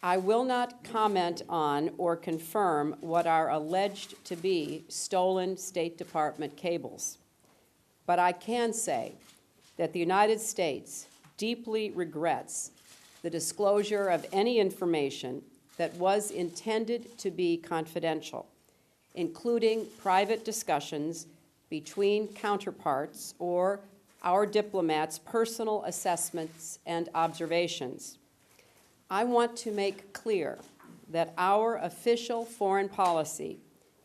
I will not comment on or confirm what are alleged to be stolen State Department cables, but I can say that the United States deeply regrets the disclosure of any information that was intended to be confidential, including private discussions between counterparts or our diplomats' personal assessments and observations. I want to make clear that our official foreign policy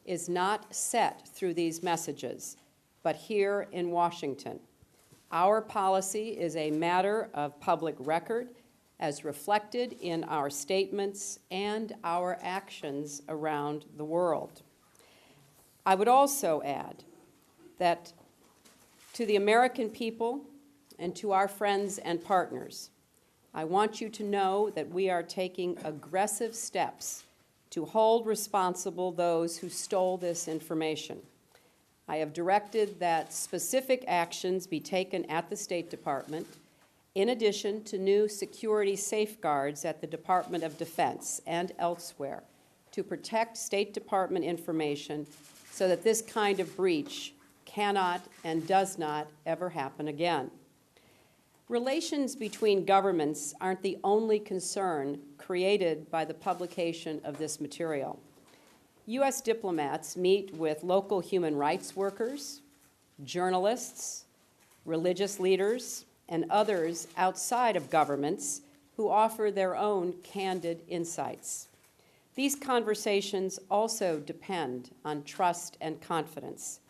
is not set through these messages, but here in Washington. Our policy is a matter of public record as reflected in our statements and our actions around the world. I would also add that to the American people and to our friends and partners, I want you to know that we are taking aggressive steps to hold responsible those who stole this information. I have directed that specific actions be taken at the State Department, in addition to new security safeguards at the Department of Defense and elsewhere to protect State Department information so that this kind of breach cannot and does not ever happen again. Relations between governments aren't the only concern created by the publication of this material. U.S. diplomats meet with local human rights workers, journalists, religious leaders, and others outside of governments who offer their own candid insights. These conversations also depend on trust and confidence.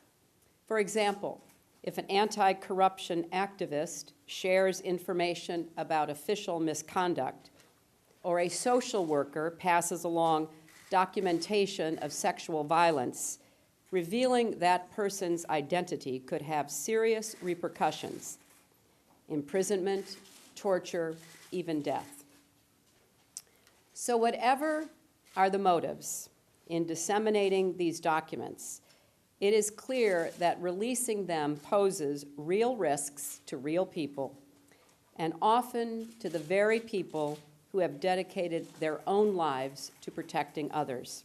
For example, if an anti-corruption activist shares information about official misconduct, or a social worker passes along documentation of sexual violence, revealing that person's identity could have serious repercussions: imprisonment, torture, even death. So whatever are the motives in disseminating these documents, it is clear that releasing them poses real risks to real people, and often to the very people who have dedicated their own lives to protecting others.